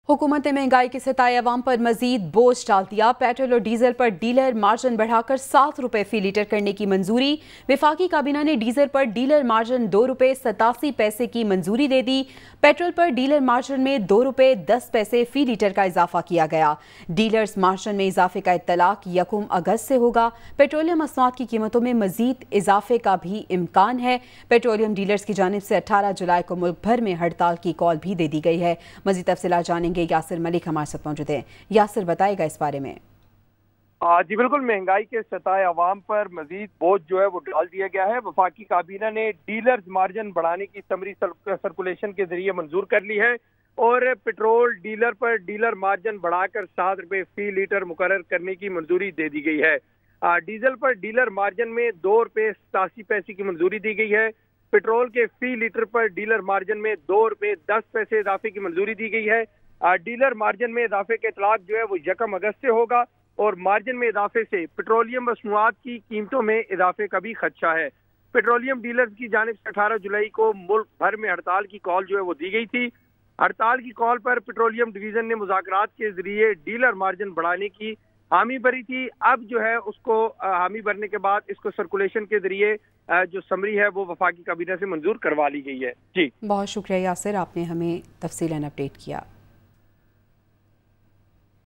हुकूमत ने महंगाई के सताए अवाम पर मजीद बोझ डाल दिया। पेट्रोल और डीजल पर डीलर मार्जिन बढ़ाकर 7 रुपए फी लीटर करने की मंजूरी। वफाकी काबीना ने डीजल पर डीलर मार्जिन 2 रुपए 87 पैसे की मंजूरी दे दी। पेट्रोल पर डीलर मार्जिन में 2 रुपए 10 पैसे फी लीटर का इजाफा किया गया। डीलर्स मार्जिन में इजाफे का इत्तलाक 1 अगस्त से होगा। पेट्रोलियम मसनूआत की कीमतों में मजीद इजाफे का भी इम्कान है। पेट्रोलियम डीलर्स की जानिब से 18 जुलाई को मुल्क भर में हड़ताल की कॉल भी दे दी गई है। मजीद तफसीलात जानेंगे, यासिर मलिक हमारे साथ मौजूद हैं। यासिर, बताएगा इस बारे में। जी बिल्कुल, महंगाई के सताए अवाम पर मजीद बोझ जो है वो डाल दिया गया है। वफाकी काबीना ने डीलर्स मार्जिन बढ़ाने की समरी सर्कुलेशन के जरिए मंजूर कर ली है और पेट्रोल डीलर पर डीलर मार्जिन बढ़ाकर 7 रुपए फी लीटर मुकर्रर करने की मंजूरी दे दी गई है। डीजल पर डीलर मार्जिन में 2 रुपए 87 पैसे की मंजूरी दी गई है। पेट्रोल के फी लीटर पर डीलर मार्जिन में 2 रुपए 10 पैसे इजाफे की मंजूरी दी गई है। डीलर मार्जिन में इजाफे के इतलाक जो है वो 1 अगस्त से होगा और मार्जिन में इजाफे से पेट्रोलियम मसनूआत की कीमतों में इजाफे का भी खदशा है। पेट्रोलियम डीलर्स की जानिब से 18 जुलाई को मुल्क भर में हड़ताल की कॉल जो है वो दी गई थी। हड़ताल की कॉल पर पेट्रोलियम डिवीजन ने मुज़ाकरात के जरिए डीलर मार्जिन बढ़ाने की हामी भरी थी। अब जो है उसको हामी भरने के बाद इसको सर्कुलेशन के जरिए जो समरी है वो वफाकी काबीना से मंजूर करवा ली गई है। जी बहुत शुक्रिया यासिर, आपने हमें तफसीलन अपडेट किया।